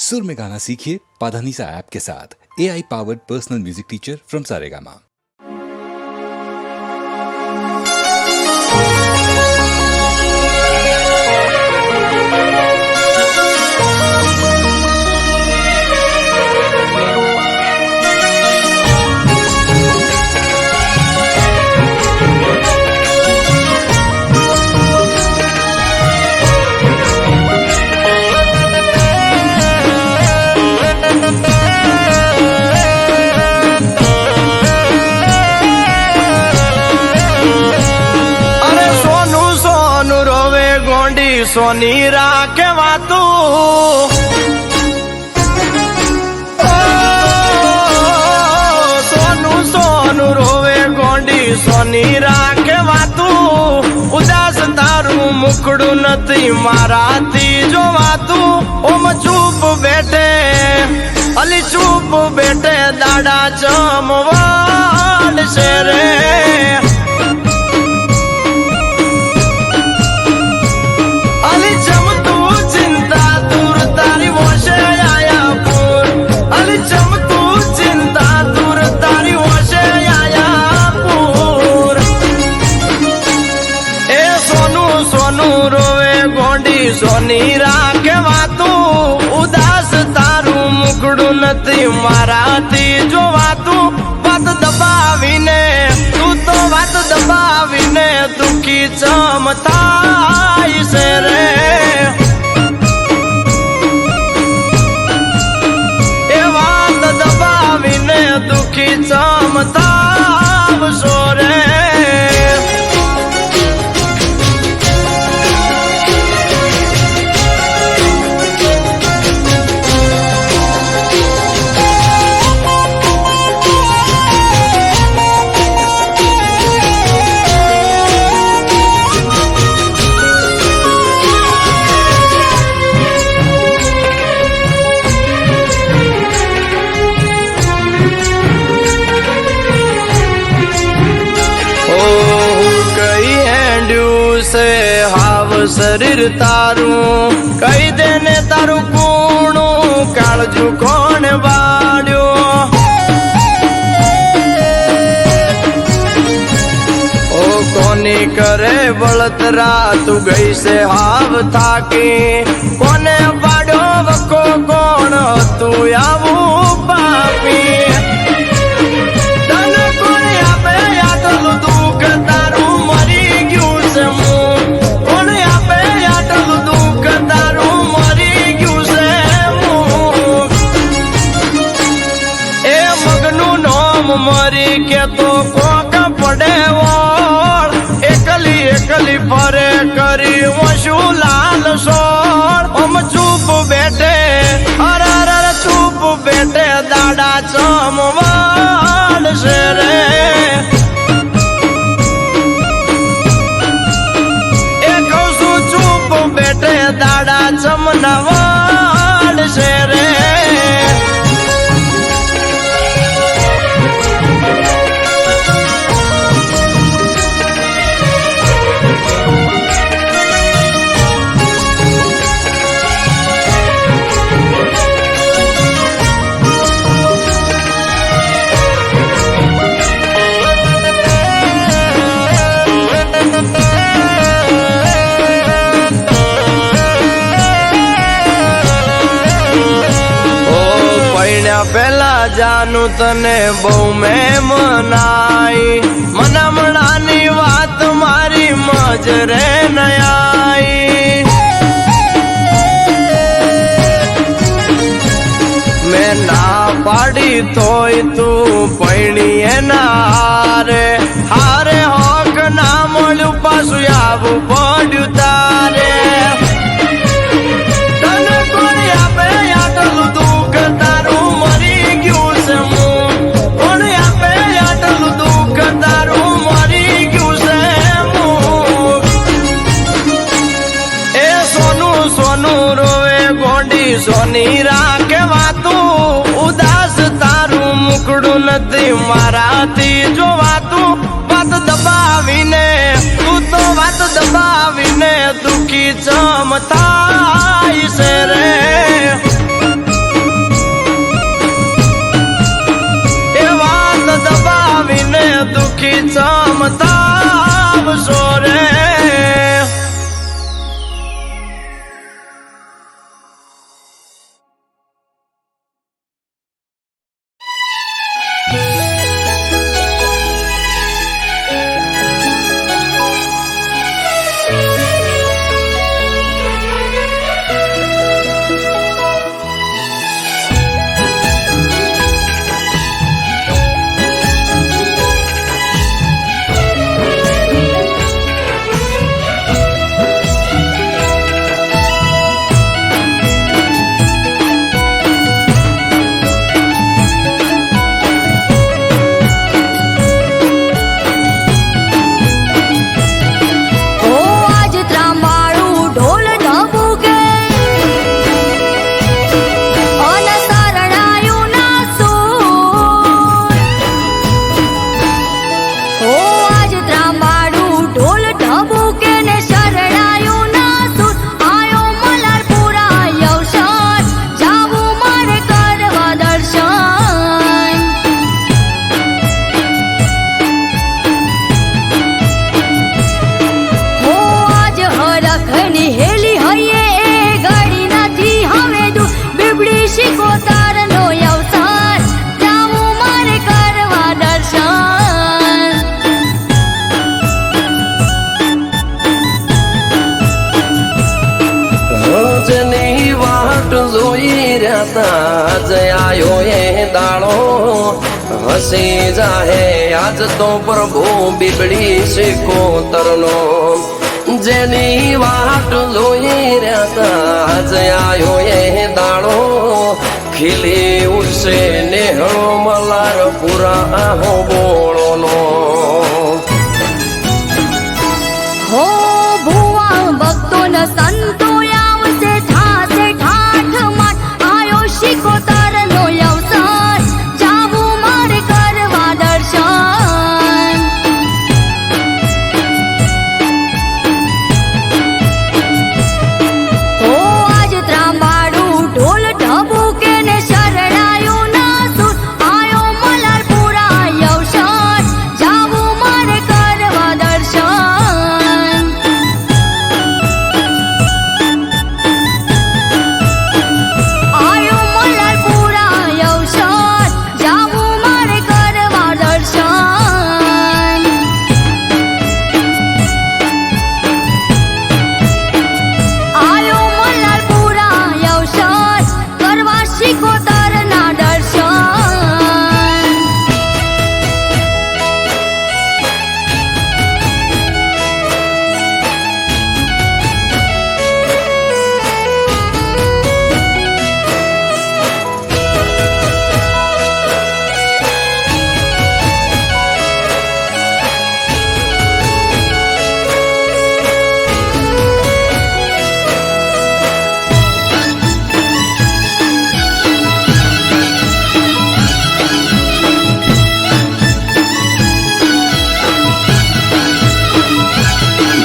सुर में गाना सीखिए पाधानीसा ऐप के साथ। AI powered personal music teacher from Saregama. सोनी राखे वातू सोनू सोनू रोवे गोंडी सोनी राखे वातू उदास तारू मुकड़ू नथी माराती जो वातू ओम चूप बैठे अली चूप बैठे दाड़ा चमवाड़ से रे सोनी राखे वातू उदास तारू मुकड़ू नथी माराती जो वातू वात दबावीने तू तो वात दबावीने दुखी चमताई से रे ए वात दबावीने दुखी चमताव सो रे शरीर तारू कही देने तारू कूणू कालजू कोण बाड्यो ओ कोनी करे बळतरा तू गई से हाव थाकी कोने बाड्यो वको कोण तू आवू पापी तन कोणी आपे यादल दुख तारू मरी गयू से मरी के तो कोक पड़े वोर एकली एकली फरे करी वशु लाल सोर हम चुप बैठे अरे चुप बैठे दाड़ा चमवाड़ से रे एक चुप बैठे दाड़ा चमनवाड़ से रे पेला जानू तने बहु में मनाई मनामणानी बात मारी मजरे न आई मैं ना पाड़ी तोय तू पैणी ना हारे हारे होक ना मोलू पासु आवू पड्यू तारे सोनी राखे वातू उदास तारू मुकड़ू नथी माराती जो वातू वात दबावीने तू तो वात दबावीने दुखी चमताई से रे શિકોતરનો અવસર જાવું મારે કરવા દર્શન. જેની વાટ જોઈ રહ્યા જયાયો એ દાડો હસી જાહે આજ તો પ્રભુ બીબડી શિકોતરનો. જેની વાટ જોઈ રહ્યા જયાયો એ દાડો ખીલી ઉઠશે નેહળો મલાર પૂરા આહો બોળોનો. હો ભુવા ભક્તોને સંતો આવશે થાશે ઠાઠ માઠ આયો શિકોતરનો અવસર જાવું મારે કરવા દર્શન. હો આજ ત્રાંબાડું ઢોલ ઢબુકે ને શરણાયું ના સુર આયો મલારપુરા અવસર જાવું મારે કરવા દર્શન. આયો મલારપુરા અવસર જાવું મારે કરવા દર્શન. આયો મલારપુરા અવસર કરવા શિકોતરના દર્શન.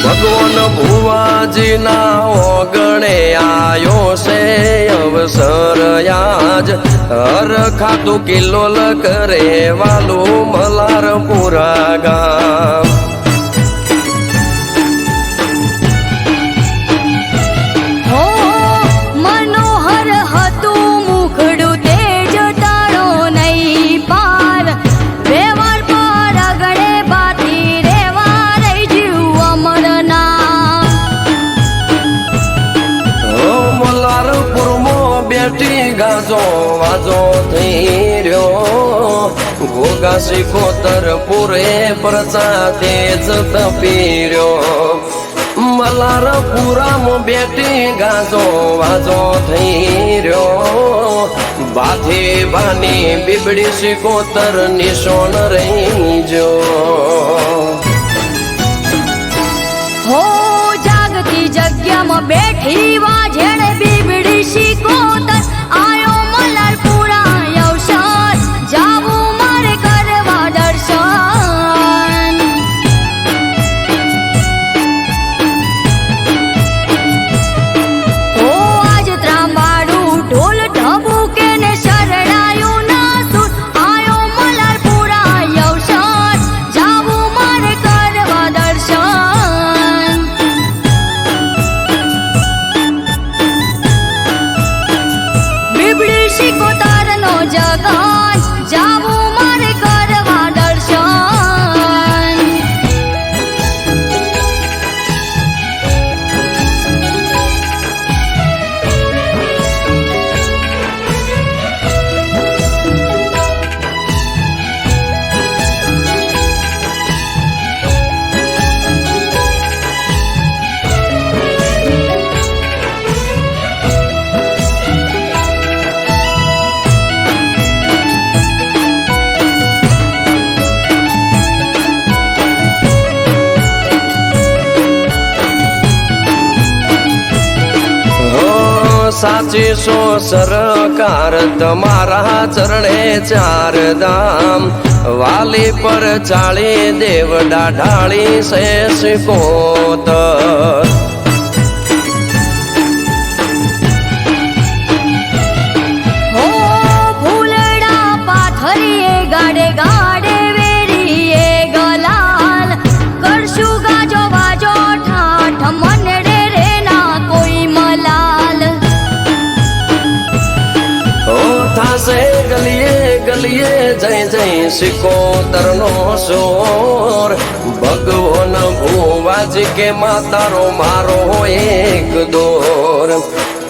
ભગવાન ભુવાજીના ઓગણે આયો છે અવસર આજ હર ખાતું કિલ્લોલ કરે વાલું મલારપુરા ગામ. હો મનોહર હતું મુખડું તેજ તારો નહીં પાર વ્યવહાર પર આગળે બાતી રેવા રહી જીવ અમરના. મલારપુરમાં બેઠી ગાજો વાજો થઈ રહ્યો ઘોઘા શિકોતર પૂરે પ્રજા તેજ તપી રહ્યો. મલારપુરામાં બેઠી ગાજો વાજો થઈ રહ્યો બાથી બાની બીબડી શિકોતર નિશોન રહી જો. હો જાગતી જગ્યામાં બેઠી વાજેણે બીબડી શિકોતર આયો મલારપુરા અવસર જાવું મારે કરવા દર્શન. હો આજ ત્રાંબાડું ઢોલ ઢબુકે ને શરણાયું ના સુર આયો મલારપુરા અવસર જાવું મારે કરવા દર્શન. બીબડી શિકોતરનો જગન જાવું મારે કરવા દર્શન. સાચી સો સરકાર તમારા ચરણે ચાર ધામ વાલી પર ચાળી દેવડા ઢાળી સે શિકોતર. હો ફૂલડા પાથરીએ ગાડે ગાડે વેરીએ ગલાલ કરશું ગાજો વાજો ઠાઠ મનડે રે ના કોઈ મલાલ. ઓ થાશે ગલીએ ગલીએ જય જય સિકોતરનો સોર ભગવાન ભુવાજી કે માતારો મારો એક દોર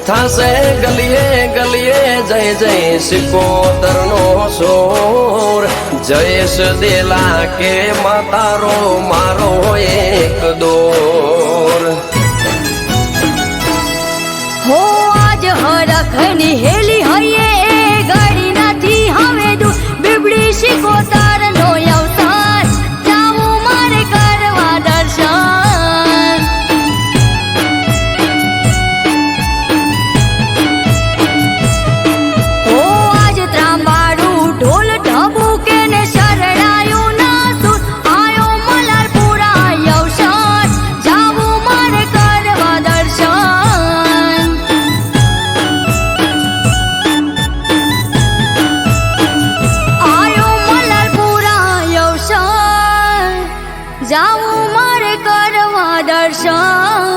થાશે ગલીએ ગલીએ જય જય સિકોતરનો સોર જયેશ દેલા કે માતારો મારો એક દોર હો આજ હરખની હેલી હૈયે એ ગાડી નથી હવે દૂર બીબડી સિકોતરનો અવતાર જાવું મારે કરવા દર્શન ઓ આજ ત્રાંબાડું ઢોલ ઢબુકે ને શરણાયું ના સુર આયો મલારપુરા અવસર જાવું મારે કરવા દર્શન આયો મલારપુરા અવસર જાવું મારે કરવા દર્શન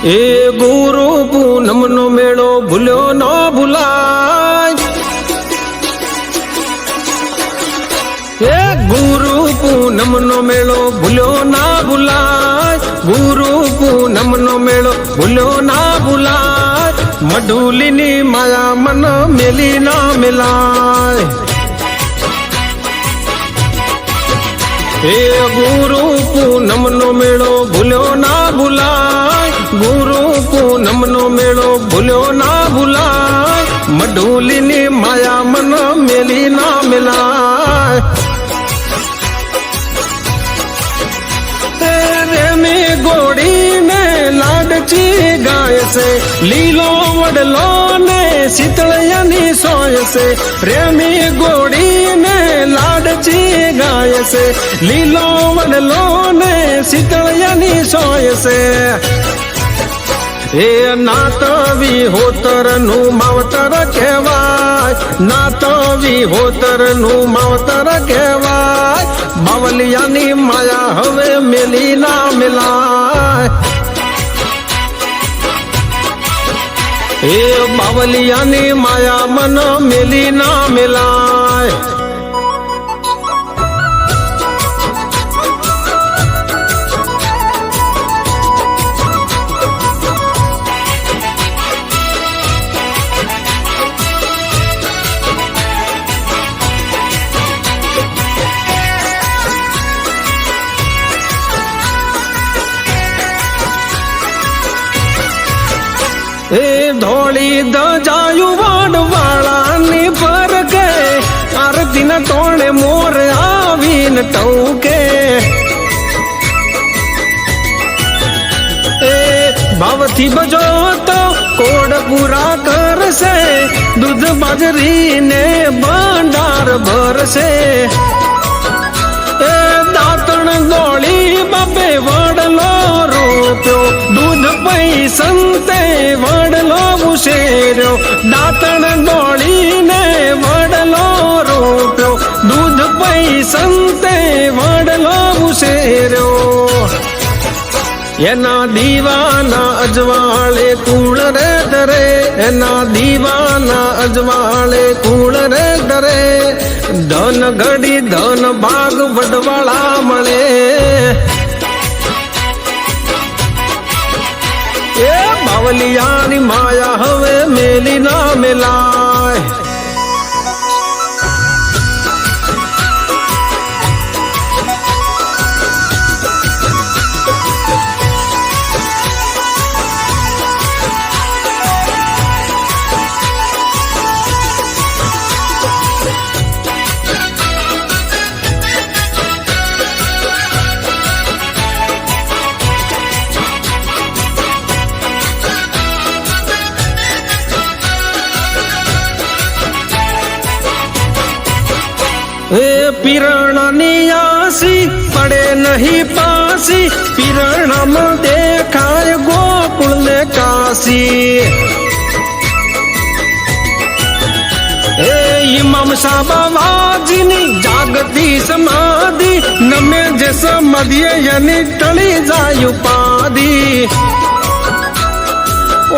એ ગુરુ પૂનમનો મેળો ભૂલ્યો ન ભૂલાય એ ગુરુ પૂનમનો મેળો ભૂલ્યો ના ભૂલાય ગુરુ પૂનમનો મેળો ભૂલ્યો ના ભૂલાય મઢુલીની માયા મન મેલી ના મેલાય એ ગુરુ પૂનમનો મેળો ભૂલ્યો ના ભૂલાય ગુરુ પૂનમનો મેળો ભૂલ્યો ના ભૂલાય મઢુલીની માયા મન મેલી ના મેલાય રેમી ગોડીને લાડચી ગાય છે લીલો વડલો ને શીતળિયાની સોય છે રેમી ગોડીને લાડચી ગાય છે લીલો વડલો ને શીતળિયાની સોય છે એ નાતવી હોતર નું માવતર કહેવાય નાતવી હોતર નું માવતર કહેવાય બાવલિયાની માયા હવે મેલી ના મેલાય એ બાવલિયાની માયા મન મેલી ના મેલાય એ ધોળી દજાયું વાડવાળાની પર કે આરતી ના તોણે મોર આવીને ટૌકે એ ભાવથી બજો તો કોડ પૂરા કરશે દૂધ બાજરીને ભંડાર ભરશે એ દાંતણ દોડી બાપે વડલો રોપ્યો દૂધ પૈ સંતે વડલો ઉછેર્યો દાંતણ દોડીને વડલો રોપ્યો દૂધ પૈ સંતે વડલો ઉછેર્યો એના દીવાના અજવાળે કુળ રે ડરે એના દીવાના અજવાળે કુળ રે ડરે ધન ઘડી ધન ભાગ વડવાળા મળે એ બાવલિયાની માયા હવે મેલી ના મેલાય પીરણાની આસી પડે નહીં પાસી, પીરણામાં દેખાય ગોકુળ ને કાશી. એ ઇમામ સાબાવાજીની જાગતી સમાધિ, નમે જે સમાધિએ એની ટળી જાય ઉપાધિ.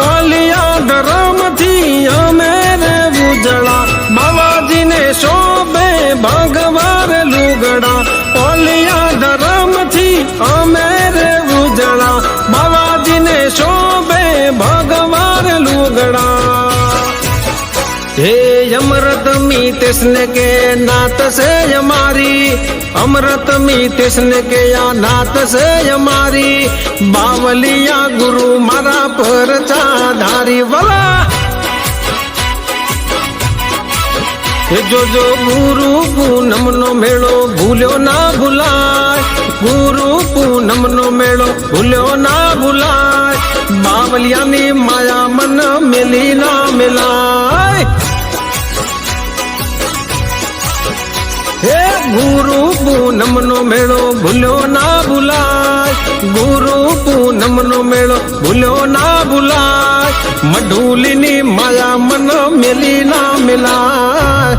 ઓલિયા ધરમથી અમે રે ઉજળા, બાવાજીને શોભે ભગવાર લુગડા. ઓલિયા ધરમથી અમે રે ઉજળા, બાવાજીને શોભે ભગવાર લુગડા. हे अमृत मी तिसने के नात से हमारी, अमृत मी तिसने के या नात से हमारी. बावलिया गुरु मारा पर चाधारी वाला. जो जो गुरु पूनम नो मेळो भूल्यो ना भूलाय, गुरु पूनम नो मेळो भूल्यो ना भूलाय. बावलियानी माया मन मिली ना मिलाय. हे गुरु पूनम नो मेळो भूल्यो ना भूलाय, गुरु पूनम नो मेळो भूल्यो ना भूलाय. मढूलिनी माया मन मिली ना मिलाय.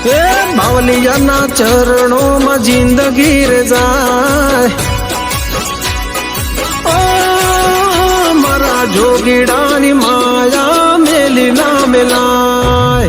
हे बावलियाना चरणों में जिंदगी रे जाय. मारा जोगीडानी माया मेली ना मिलाय.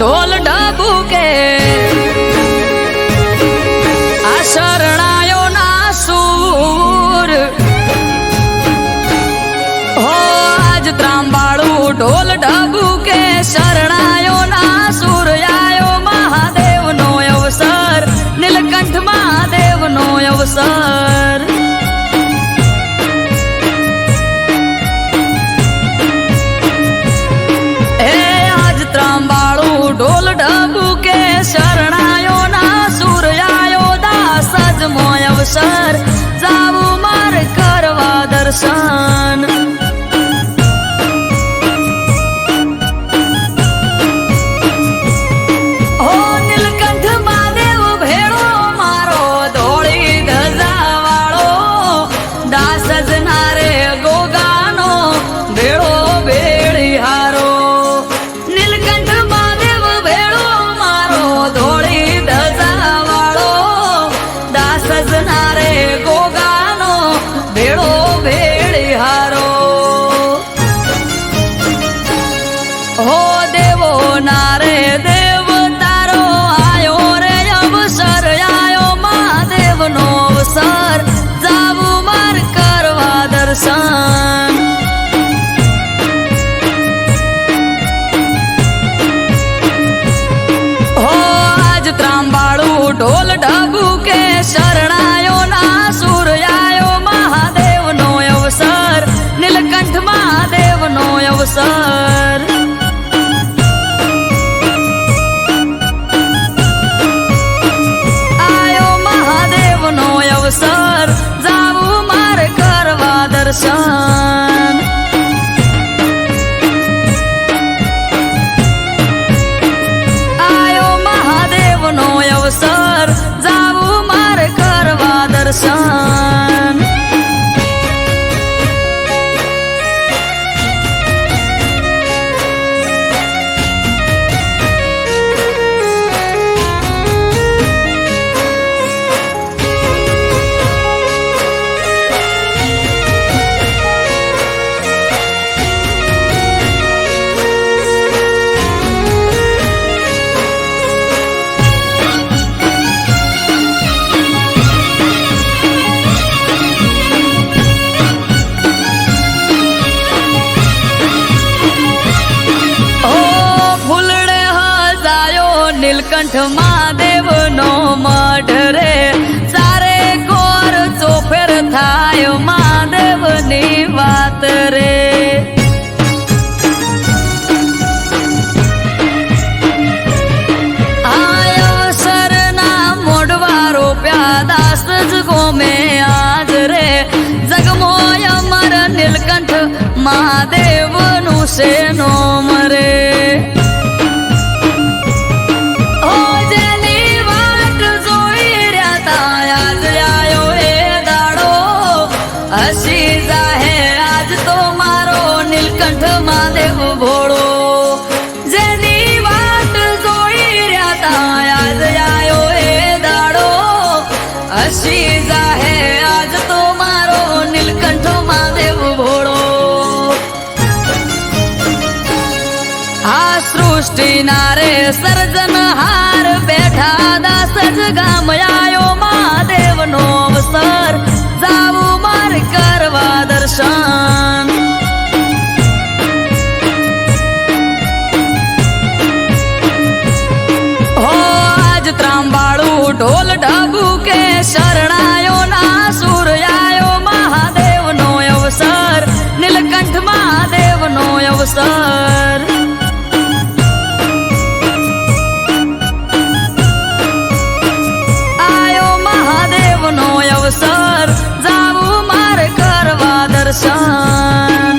ઢોલ ઢબુકે આ શરણાયો ના સૂર હો. આજ ત્રાંબાળું ઢોલ ઢબુકે શરણાયો ના સૂર. આયો મહાદેવનો અવસર, નીલકંઠ મહાદેવનો અવસર. ઢોલ ઢબુકે શરણાયો ના સુર. આયો દાસ અજમો અવસર, જાવું મારે કરવા દર્શન. હો નીલકંઠ મહાદેવ ભેળો મારો, ધોળી ધજા વાળો દાસ અજના રે ગોગાનો ભેળો ભેળી હારો. જાવું માર કરવા દર્શન. હો આજ ત્રાંબાળું ઢોલ ઢબુકે શરણાયો ના સુર. આયો મહાદેવનો અવસર, નીલકંઠ મહાદેવનો અવસર. અવસર જાવું મારે કરવા દર્શન. આયો મહાદેવનો અવસર, જાવું મારે કરવા દર્શન. નીલકંઠ મહાદેવ નો મઢ રે ચારે કોર ચોફેર થાય મહાદેવ ની વાત રે ગોમે આજ રે જગમોય અમર નીલકંઠ મહાદેવ નું છે નોમ રે ઓ જેની વાટ જોઈ રહ્યા તા આજ આયો એ દાડો હસી જાહે આજ તો મારો નીલકંઠ મહાદેવ ભોળો જેની વાટ જોઈ રહ્યા તા આજ આયો એ દાડો હસી જાહે આજ તો મારો નીલકંઠ મહાદેવ ભોળો આ સૃષ્ટિ ના રે સર્જન હાર બેઠા દાસ જ ગામ આયો મહાદેવ નો અવસર જાવું માર કરવા દર્શન હો આજ ત્રાંબાળું ઢોલ ઢબુ કે શરણાયો ના સુર આયો મહાદેવ નો અવસર નીલકંઠ મહાદેવ નો અવસર આયો મહાદેવ નો અવસર જાવું મારે કરવા દર્શન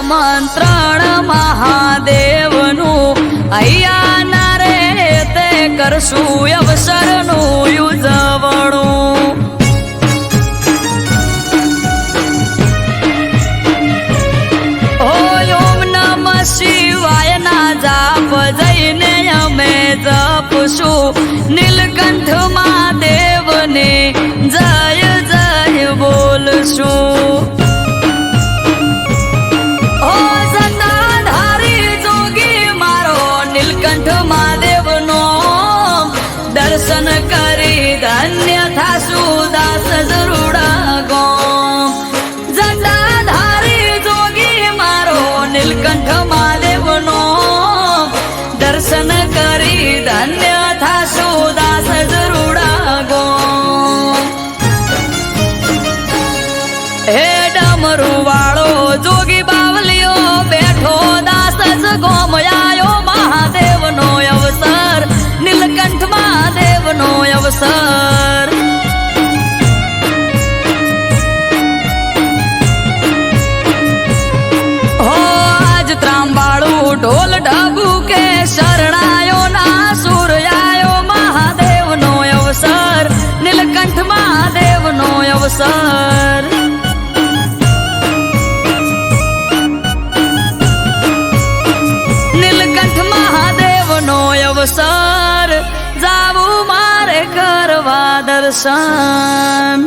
આમંત્રણ મહાદેવનું અહીંયા ના રે તે કરશું અવસરનું ઉજવણું ઓમ નમઃ શિવાય ના જાપ જઈને અમે જપશું નીલકંઠ મહાદેવને જય જય બોલશું દર્શન કરી ધન્ય થાસુ દાસ જરૂડા ગોમ જટાધારી જોગી મારો નીલકંઠ મહાદેવ નો દર્શન કરી ધન્ય થાસુ દાસ જરૂડા ગોમ હે ડમરુ વાળો જોગી બાવલીઓ બેઠો દાસ જ ગોમ આયો મહાદેવ નો અવસર નીલકંઠ મહાદેવ નો અવસર હો આજ ત્રાંબાળું ઢોલ ઢબુ કે શરણાયો ના સુર આયો મહાદેવ નો અવસર નીલકંઠ મહાદેવ નો અવસર નીલકંઠ મહાદેવ નો અવસર જાવું મારે કરવા દર્શન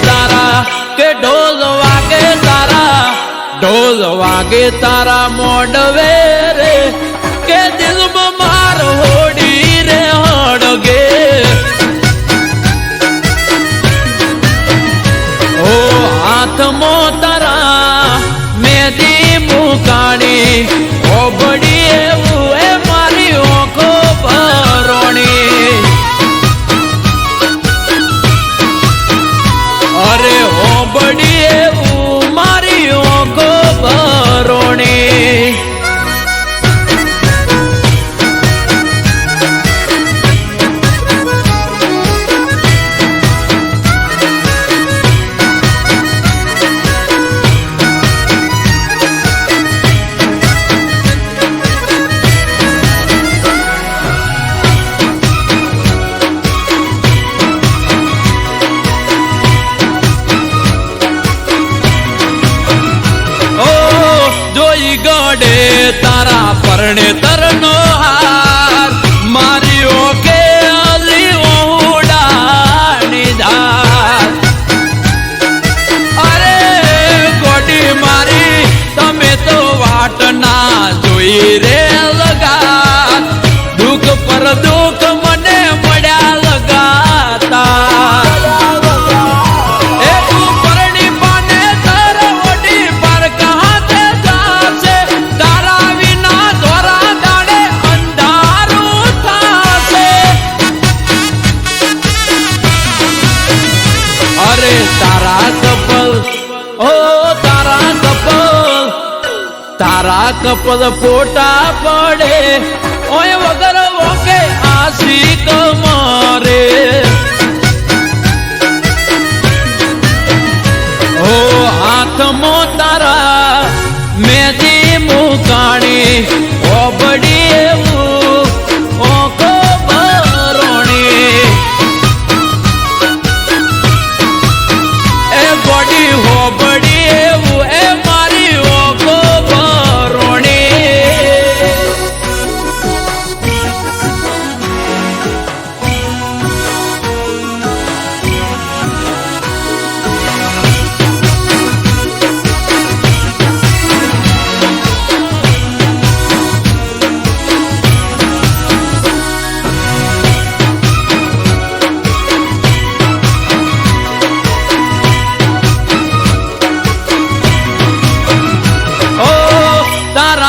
તારા કે ઢોલ વાગે તારા ઢોલ વાગે તારા મોડવે રે કે દિલમાં માર હોડી રે હડગે ઓ હાથમાં તારા મેદી મુકાણી ઓબડી એવું એ મારી ઓખો ભરોણી અરે ઓબડી એવું મારી ઓખો ભરોણી ગડે તારા પરણે તરનો હાર મારી ઓકે અલી ઓડાની ધાર અરે ગોડી મારી તમે તો વાટ ના જોઈ રે લગા દુઃખ પર દુઃખ મને મળ્યા લગાતા તારા કપલ ફોટા પડે ઓય વગર વોકે આશી કમરે ઓ હાથમાં તારા મેદી મુકાણી ઓબડી એવું ઓખો ભરોણી એ ગોડી હોબડી એવું એ મારી ઓખો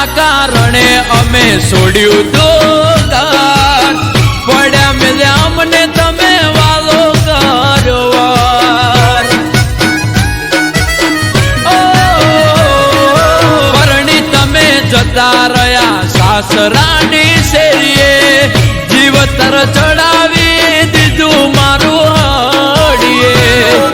કારણે અમે છોડ્યું દોગાન પડ્યા મેલ્યા અમને તમે વાલો કરવાર પરણી તમે જતા રહ્યા સાસરાની શેરીએ જીવતર ચડાવી દીધું મારું હડીએ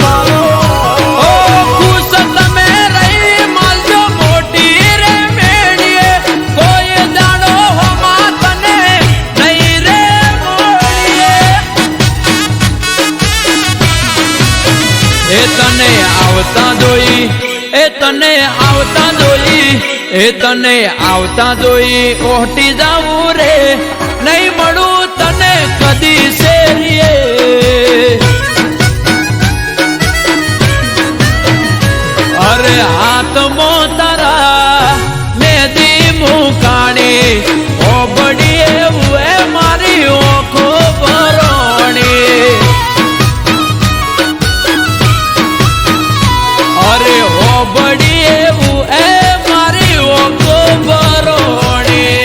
તને આવતા જોઈ ઓહટી જાવું રે નહીં મળું તને કદી શેરીએ અરે હાથમાં તારા મેદી મુકાણી ઓબડી એવું એ મારી ઓખો ભરોણી અરે ઓબડી એવું એ મારી ઓખો ભરોણી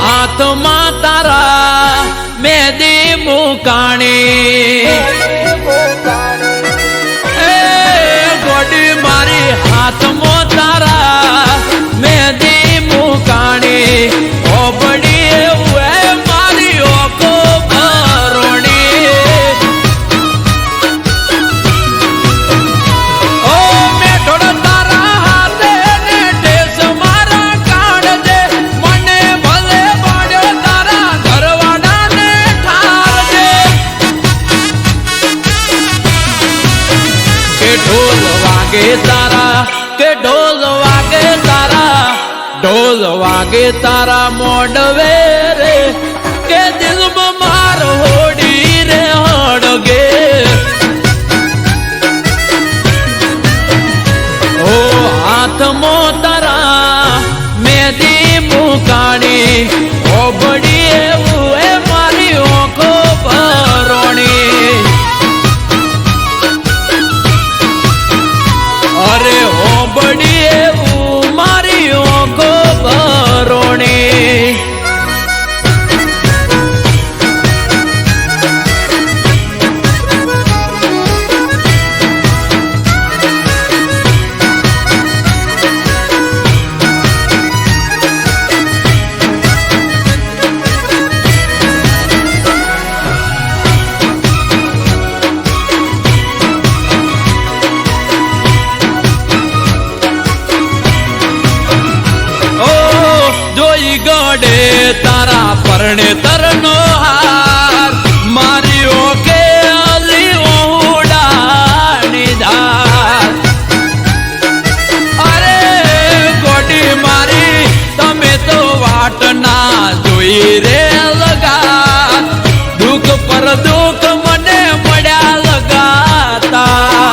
હાથમાં તારા મેદી મુકાણી એ ગોડી મારી હાથમાં તારા મેદી મુકાણી ઓબડી એવું મારી ઓખો ભરો તારા મોડવે રે કે દિલમાં માર હોડી રે હડગે ઓ હાથમાં તારા મેદી મુકાણી ઓબડી એવું એ મારી ઓખો ભરોણી અરે ઓબડી એવું મારી ઓખો ભરોણી ગડે તારા પરણે તરનો હાર મારી ઓકે અલી ઉડાણી ધાર અરે ગોડી મારી તમે તો વાટ ના જોઈ રે લગા દુઃખ પર દુઃખ મને મળ્યા લગાતા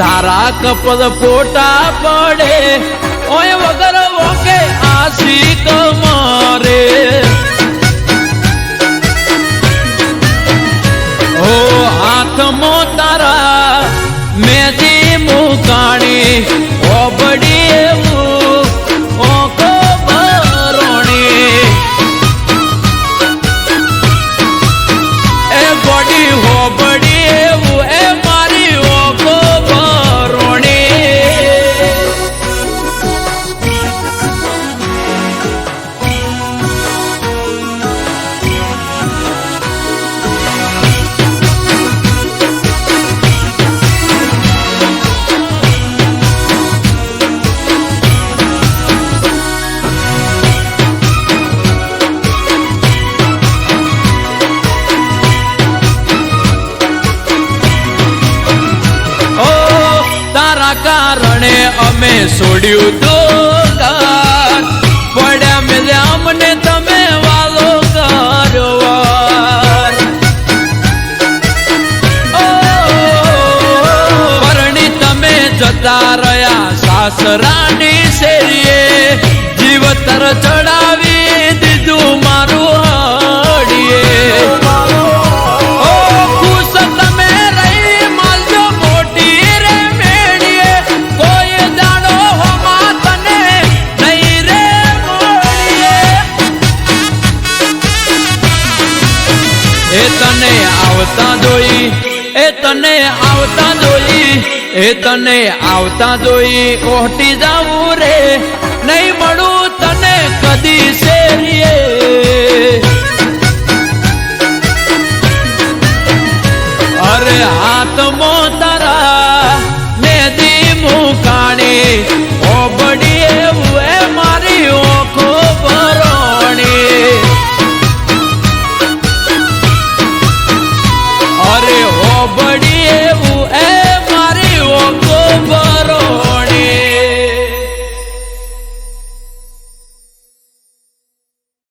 તારા કપલ ફોટા પડે ઓય વગર વોકે આશિક મારે ઓ હાથમાં તારા મેદી મુકાણી ઓબડી એવું ઓખો ભરોણી એ ગોડી હોબડી એવું એ મારી ઓખો કારણે અમે છોડ્યું તો ઘર પડ્યા મેલ્યા અમને તમે વાલો કર્યો પરણી તમે જતા રહ્યા સાસરાની શેરીએ જીવતર ચડાવી દીધું મારું હડીએ તને આવતા જોઈ ઓહટી જાવું રે નહીં મળું તને કદી શેરીએ અરે હાથમાં તારા મેદી મુકાણી ઓબડી એવું એ મારી ઓખો ભરોણી અરે ઓબડી એવું એ